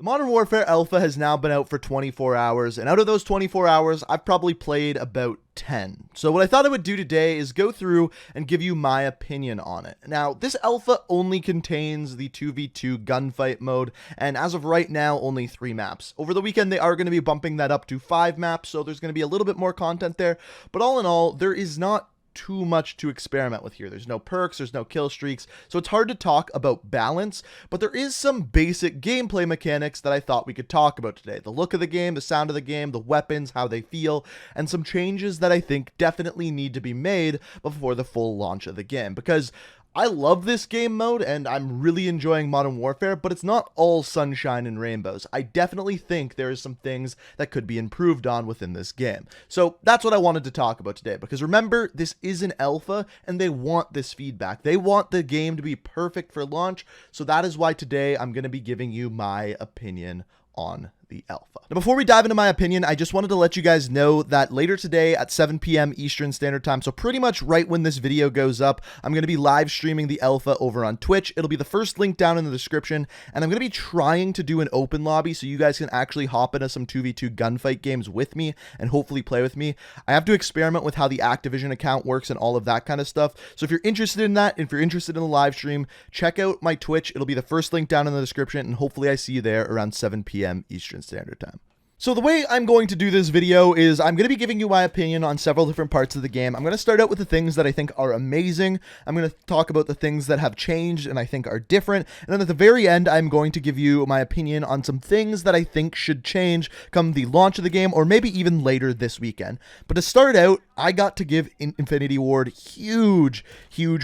The Modern Warfare Alpha has now been out for 24 hours, and out of those 24 hours, I've probably played about 10. So what I thought I would do today is go through and give you my opinion on it. Now, this alpha only contains the 2v2 gunfight mode, and as of right now, only 3 maps. Over the weekend, they are going to be bumping that up to 5 maps, so there's going to be a little bit more content there, but all in all, there is not too much to experiment with here. There's no perks, there's no kill streaks, so it's hard to talk about balance, but there is some basic gameplay mechanics that I thought we could talk about today. The look of the game, the sound of the game, the weapons, how they feel, and some changes that I think definitely need to be made before the full launch of the game, because I love this game mode and I'm really enjoying Modern Warfare, but it's not all sunshine and rainbows. I definitely think there is some things that could be improved on within this game. So that's what I wanted to talk about today, because remember, this is an alpha and they want this feedback. They want the game to be perfect for launch. So that is why today I'm going to be giving you my opinion on the alpha. Now, before we dive into my opinion, I just wanted to let you guys know that later today at 7 p.m. Eastern Standard Time, so pretty much right when this video goes up, I'm going to be live streaming the alpha over on Twitch. It'll be the first link down in the description, and I'm going to be trying to do an open lobby so you guys can actually hop into some 2v2 gunfight games with me and hopefully play with me. I have to experiment with how the Activision account works and all of that kind of stuff. So if you're interested in that, if you're interested in the live stream, check out my Twitch. It'll be the first link down in the description, and hopefully I see you there around 7 p.m. Eastern Standard Time. So the way I'm going to do this video is I'm going to be giving you my opinion on several different parts of the game. I'm going to start out with the things that I think are amazing. I'm going to talk about the things that have changed and I think are different. And then at the very end, I'm going to give you my opinion on some things that I think should change come the launch of the game or maybe even later this weekend. But to start out, I got to give Infinity Ward huge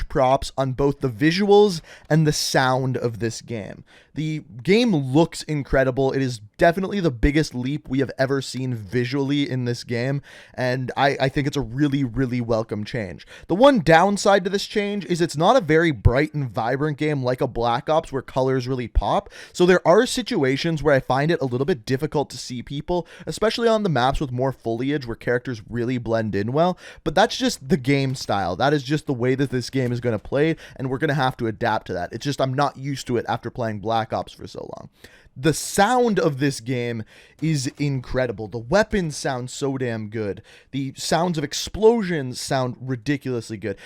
props on both the visuals and the sound of this game. The game looks incredible. It is definitely the biggest leap we have ever seen visually in this game, and I think it's a really welcome change. The one downside to this change is it's not a very bright and vibrant game like a Black Ops where colors really pop, so there are situations where I find it a little bit difficult to see people, especially on the maps with more foliage where characters really blend in well, but that's just the game style. That is just the way that this game is going to play, and we're going to have to adapt to that. It's just I'm not used to it after playing Black Ops for so long. The sound of this game is incredible. The weapons sound so damn good. The sounds of explosions sound ridiculously good.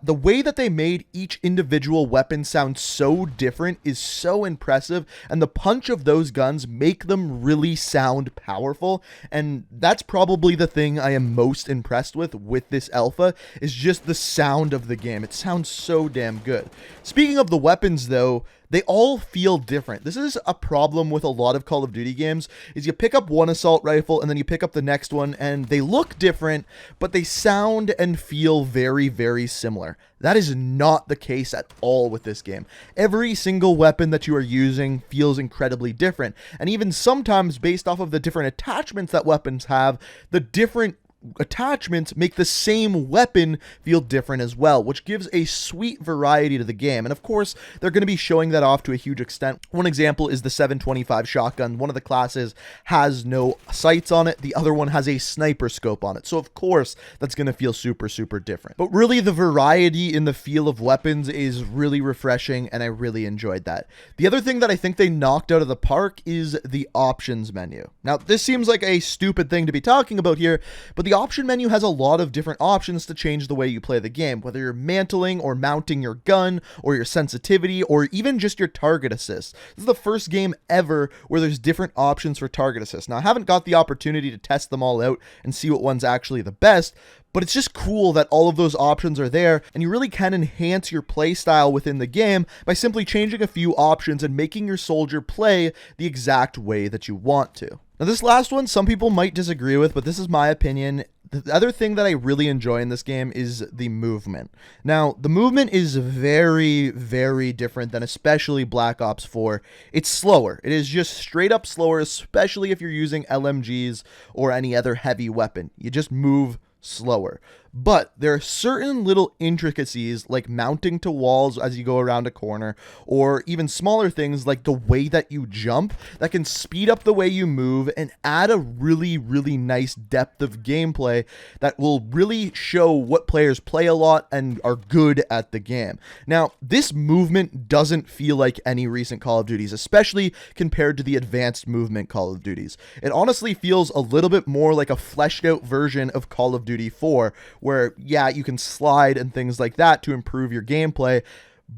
The way that they made each individual weapon sound so different is so impressive, and the punch of those guns make them really sound powerful, and that's probably the thing I am most impressed with this alpha, is just the sound of the game. It sounds so damn good. Speaking of the weapons though, they all feel different. This is a problem with a lot of Call of Duty games, is you pick up one assault rifle and then you pick up the next one and they look different, but they sound and feel very similar. That is not the case at all with this game. Every single weapon that you are using feels incredibly different, and even sometimes based off of the different attachments that weapons have, the different attachments make the same weapon feel different as well, which gives a sweet variety to the game. And of course, they're going to be showing that off to a huge extent. One example is the 725 shotgun. One of the classes has no sights on it. The other one has a sniper scope on it. So of course, that's going to feel super different. But really, the variety in the feel of weapons is really refreshing, and I really enjoyed that. The other thing that I think they knocked out of the park is the options menu. Now, this seems like a stupid thing to be talking about here, but the option menu has a lot of different options to change the way you play the game, whether you're mantling or mounting your gun or your sensitivity or even just your target assist. This is the first game ever where there's different options for target assist. Now, I haven't got the opportunity to test them all out and see what one's actually the best, but it's just cool that all of those options are there, and you really can enhance your play style within the game by simply changing a few options and making your soldier play the exact way that you want to. Now, this last one, some people might disagree with, but this is my opinion. The other thing that I really enjoy in this game is the movement. Now, the movement is very different than especially Black Ops 4. It's slower. It is just straight up slower, especially if you're using LMGs or any other heavy weapon. You just move slower. But there are certain little intricacies like mounting to walls as you go around a corner, or even smaller things like the way that you jump that can speed up the way you move and add a really, really nice depth of gameplay that will really show what players play a lot and are good at the game. Now, this movement doesn't feel like any recent Call of Duties, especially compared to the advanced movement Call of Duties. It honestly feels a little bit more like a fleshed out version of Call of Duty 4, where, yeah, you can slide and things like that to improve your gameplay,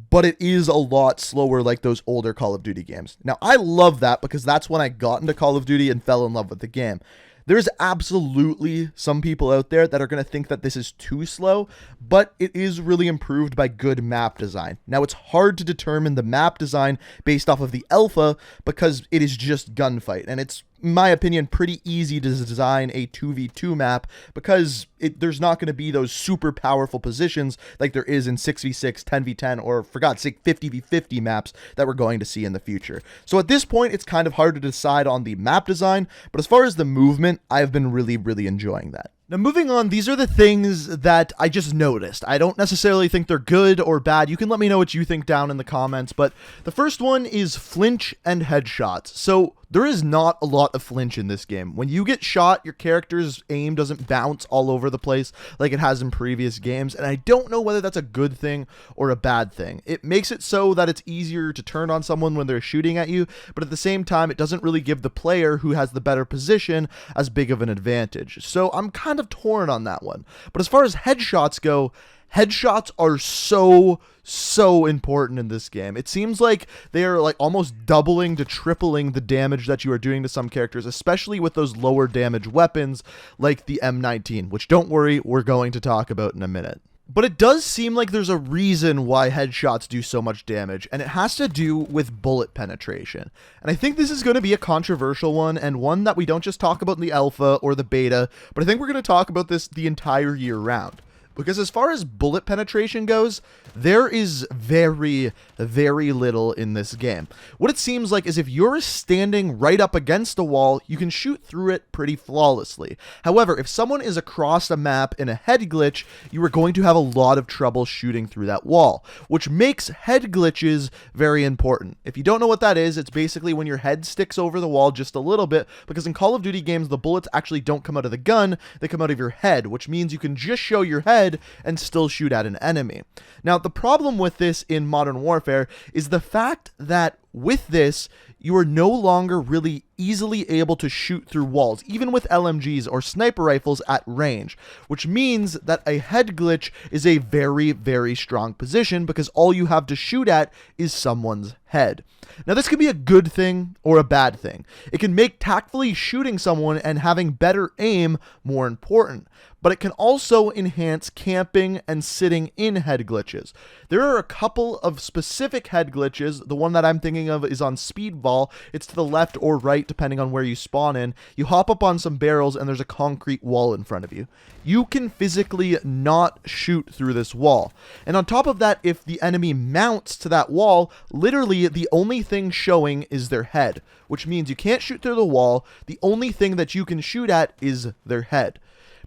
but it is a lot slower like those older Call of Duty games. Now, I love that because that's when I got into Call of Duty and fell in love with the game. There's absolutely some people out there that are going to think that this is too slow, but it is really improved by good map design. Now, it's hard to determine the map design based off of the alpha because it is just Gunfight, and it's, in my opinion, pretty easy to design a 2v2 map because there's not going to be those super powerful positions like there is in 6v6, 10v10, or for God's sake, 50v50 maps that we're going to see in the future. So at this point, it's kind of hard to decide on the map design, but as far as the movement, I've been really, really enjoying that. Now, moving on, these are the things that I just noticed. I don't necessarily think they're good or bad. You can let me know what you think down in the comments, but the first one is flinch and headshots. So there is not a lot of flinch in this game. When you get shot, your character's aim doesn't bounce all over the place like it has in previous games, and I don't know whether that's a good thing or a bad thing. It makes it so that it's easier to turn on someone when they're shooting at you, but at the same time, it doesn't really give the player who has the better position as big of an advantage. So I'm kind of torn on that one. But as far as headshots go, headshots are so important in this game. It seems like they are like almost doubling to tripling the damage that you are doing to some characters, especially with those lower damage weapons like the M19, which, don't worry, we're going to talk about in a minute. But it does seem like there's a reason why headshots do so much damage, and it has to do with bullet penetration. And I think this is going to be a controversial one, and one that we don't just talk about in the alpha or the beta, but I think we're going to talk about this the entire year round. Because as far as bullet penetration goes, there is very, very little in this game. What it seems like is if you're standing right up against a wall, you can shoot through it pretty flawlessly. However, if someone is across a map in a head glitch, you are going to have a lot of trouble shooting through that wall, which makes head glitches very important. If you don't know what that is, it's basically when your head sticks over the wall just a little bit, because in Call of Duty games, the bullets actually don't come out of the gun, they come out of your head, which means you can just show your head and still shoot at an enemy. Now, the problem with this in Modern Warfare is the fact that with this, you are no longer really easily able to shoot through walls, even with LMGs or sniper rifles at range, which means that a head glitch is a very, very strong position because all you have to shoot at is someone's head. Now, this can be a good thing or a bad thing. It can make tactfully shooting someone and having better aim more important, but it can also enhance camping and sitting in head glitches. There are a couple of specific head glitches. The one that I'm thinking of is on Speedball. It's to the left or right, depending on where you spawn in. You hop up on some barrels and there's a concrete wall in front of you. You can physically not shoot through this wall. And on top of that, if the enemy mounts to that wall, literally the only thing showing is their head, which means you can't shoot through the wall. The only thing that you can shoot at is their head.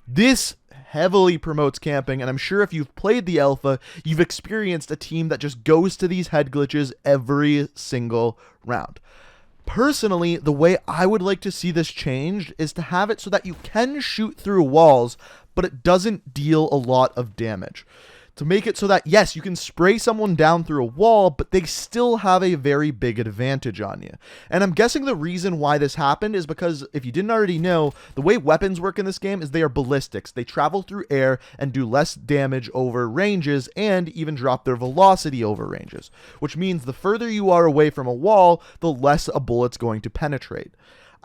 This heavily promotes camping, and I'm sure if you've played the alpha, you've experienced a team that just goes to these head glitches every single round. Personally, the way I would like to see this changed is to have it so that you can shoot through walls, but it doesn't deal a lot of damage. To make it so that, yes, you can spray someone down through a wall, but they still have a very big advantage on you. And I'm guessing the reason why this happened is because, if you didn't already know, the way weapons work in this game is they are ballistics. They travel through air and do less damage over ranges and even drop their velocity over ranges, which means the further you are away from a wall, the less a bullet's going to penetrate.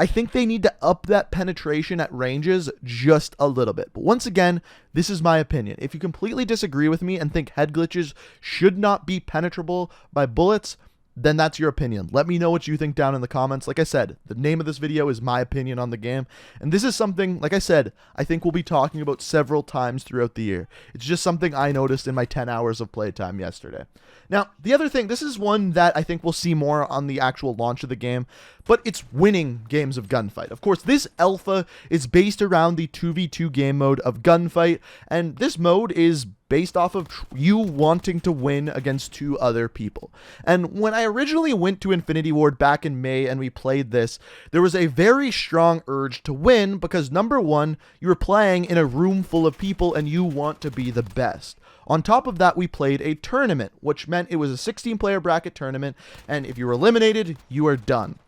I think they need to up that penetration at ranges just a little bit. But once again, this is my opinion. If you completely disagree with me and think head glitches should not be penetrable by bullets, then that's your opinion. Let me know what you think down in the comments. Like I said, the name of this video is my opinion on the game. And this is something, like I said, I think we'll be talking about several times throughout the year. It's just something I noticed in my 10 hours of playtime yesterday. Now, the other thing, this is one that I think we'll see more on the actual launch of the game, but it's winning games of Gunfight. Of course, this alpha is based around the 2v2 game mode of Gunfight, and this mode is based off of you wanting to win against two other people. And when I originally went to Infinity Ward back in May and we played this, there was a very strong urge to win because, number one, you were playing in a room full of people and you want to be the best. On top of that, we played a tournament, which meant it was a 16-player bracket tournament, and if you were eliminated, you are done.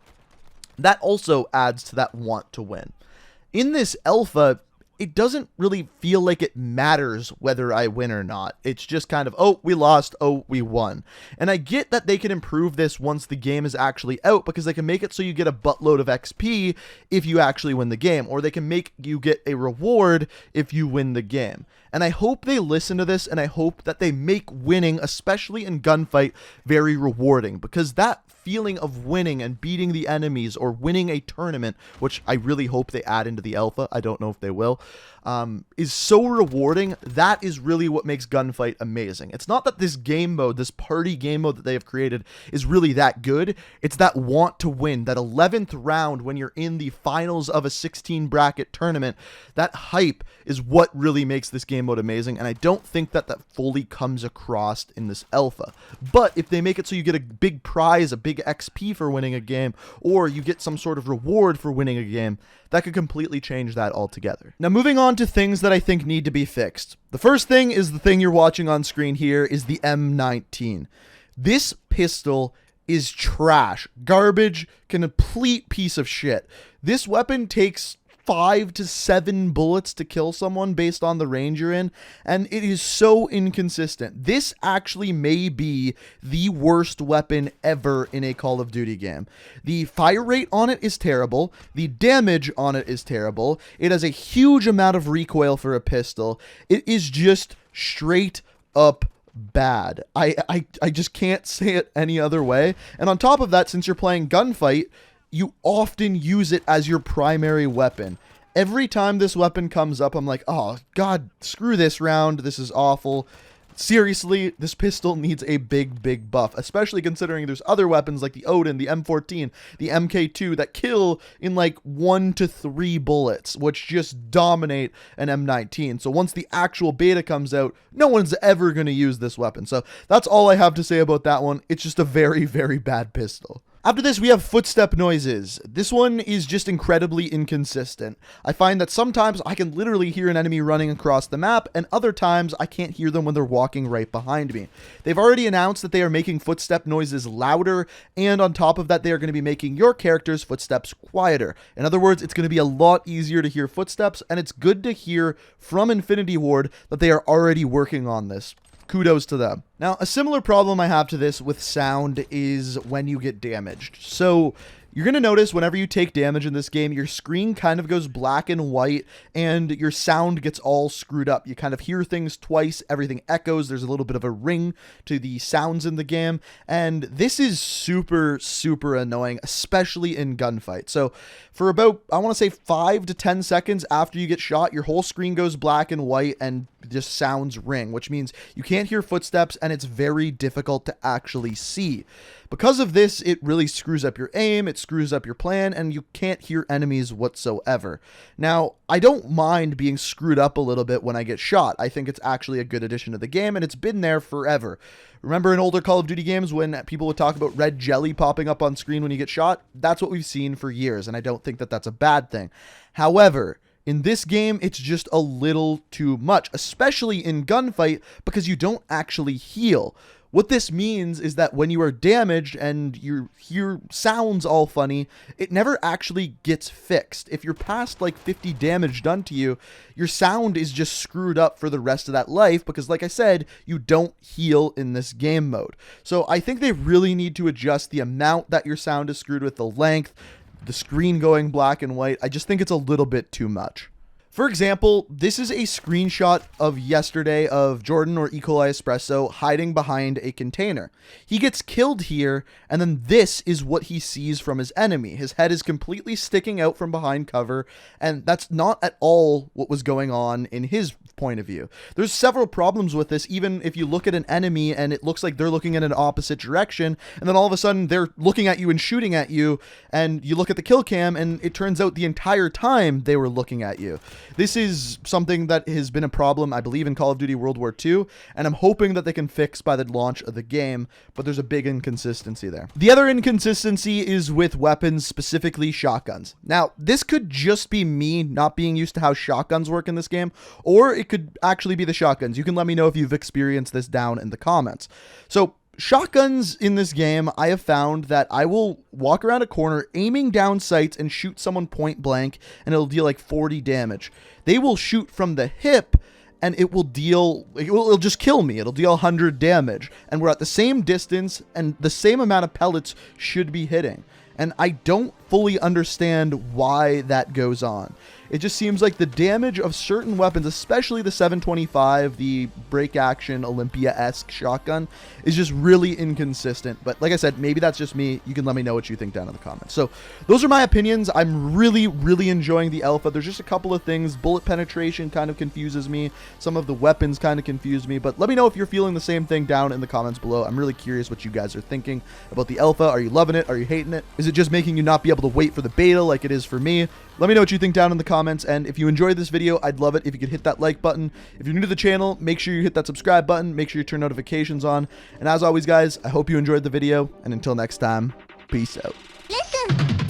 That also adds to that want to win. In this alpha, it doesn't really feel like it matters whether I win or not. It's just kind of, oh, we lost, oh, we won. And I get that they can improve this once the game is actually out, because they can make it so you get a buttload of XP if you actually win the game, or they can make you get a reward if you win the game. And I hope they listen to this, and I hope that they make winning, especially in Gunfight, very rewarding, because that feeling of winning and beating the enemies or winning a tournament, which I really hope they add into the alpha, I don't know if they will, is so rewarding. That is really what makes Gunfight amazing. It's not that this game mode, this party game mode that they have created is really that good. It's that want to win, that 11th round when you're in the finals of a 16 bracket tournament. That hype is what really makes this game mode amazing, and I don't think that that fully comes across in this alpha. But if they make it so you get a big prize, a big XP for winning a game, or you get some sort of reward for winning a game, that could completely change that altogether. Now, moving on to things that I think need to be fixed. The first thing is the thing you're watching on screen here is the M19. This pistol is trash, garbage, complete piece of shit. This weapon takes 5 to 7 bullets to kill someone based on the range you're in, and it is so inconsistent. This actually may be the worst weapon ever in a Call of Duty game. The fire rate on it is terrible. The damage on it is terrible. It has a huge amount of recoil for a pistol. It is just straight up bad. I just can't say it any other way. And on top of that, since you're playing Gunfight, you often use it as your primary weapon. Every time this weapon comes up, I'm like, oh, God, screw this round. This is awful. Seriously, this pistol needs a big buff, especially considering there's other weapons like the Odin, the M14, the MK2 that kill in like 1 to 3 bullets, which just dominate an M19. So once the actual beta comes out, no one's ever going to use this weapon. So that's all I have to say about that one. It's just a very bad pistol. After this, we have footstep noises. This one is just incredibly inconsistent. I find that sometimes I can literally hear an enemy running across the map, and other times I can't hear them when they're walking right behind me. They've already announced that they are making footstep noises louder, and on top of that, they are going to be making your character's footsteps quieter. In other words, it's going to be a lot easier to hear footsteps, and it's good to hear from Infinity Ward that they are already working on this. Kudos to them. Now, a similar problem I have to this with sound is when you get damaged. So you're going to notice whenever you take damage in this game, your screen kind of goes black and white and your sound gets all screwed up. You kind of hear things twice, everything echoes, there's a little bit of a ring to the sounds in the game, and this is super annoying, especially in Gunfight. So for about, I want to say 5 to 10 seconds after you get shot, your whole screen goes black and white and just sounds ring, which means you can't hear footsteps and it's very difficult to actually see. Because of this, it really screws up your aim, it screws up your plan, and you can't hear enemies whatsoever. Now, I don't mind being screwed up a little bit when I get shot. I think it's actually a good addition to the game, and it's been there forever. Remember in older Call of Duty games when people would talk about red jelly popping up on screen when you get shot? That's what we've seen for years, and I don't think that that's a bad thing. However, in this game, it's just a little too much, especially in Gunfight, because you don't actually heal. What this means is that when you are damaged and you hear sounds all funny, it never actually gets fixed. If you're past like 50 damage done to you, your sound is just screwed up for the rest of that life because, like I said, you don't heal in this game mode. So I think they really need to adjust the amount that your sound is screwed with, the length, the screen going black and white. I just think it's a little bit too much. For example, this is a screenshot of yesterday of Jordan, or E. coli Espresso, hiding behind a container. He gets killed here, and then this is what he sees from his enemy. His head is completely sticking out from behind cover, and that's not at all what was going on in his point of view. There's several problems with this, even if you look at an enemy and it looks like they're looking in an opposite direction, and then all of a sudden they're looking at you and shooting at you, and you look at the kill cam and it turns out the entire time they were looking at you. This is something that has been a problem, I believe, in Call of Duty World War II, and I'm hoping that they can fix by the launch of the game, but there's a big inconsistency there. The other inconsistency is with weapons, specifically shotguns. Now, this could just be me not being used to how shotguns work in this game, or it could actually be the shotguns. You can let me know if you've experienced this down in the comments. So, shotguns in this game, I have found that I will walk around a corner aiming down sights and shoot someone point blank, and it'll deal like 40 damage. They will shoot from the hip, and it will deal, it'll just kill me. It'll deal 100 damage, and we're at the same distance, and the same amount of pellets should be hitting. And I don't fully understand why that goes on. It just seems like the damage of certain weapons, especially the 725, the break action Olympia-esque shotgun, is just really inconsistent. But like I said, maybe that's just me. You can let me know what you think down in the comments. So those are my opinions. I'm really enjoying the alpha. There's just a couple of things. Bullet penetration kind of confuses me. Some of the weapons kind of confuse me. But let me know if you're feeling the same thing down in the comments below. I'm really curious what you guys are thinking about the alpha. Are you loving it? Are you hating it? Is it just making you not be able to wait for the beta like it is for me? Let me know what you think down in the comments, and if you enjoyed this video, I'd love it if you could hit that like button. If you're new to the channel, make sure you hit that subscribe button, make sure you turn notifications on, and as always guys, I hope you enjoyed the video, and until next time, peace out. Listen.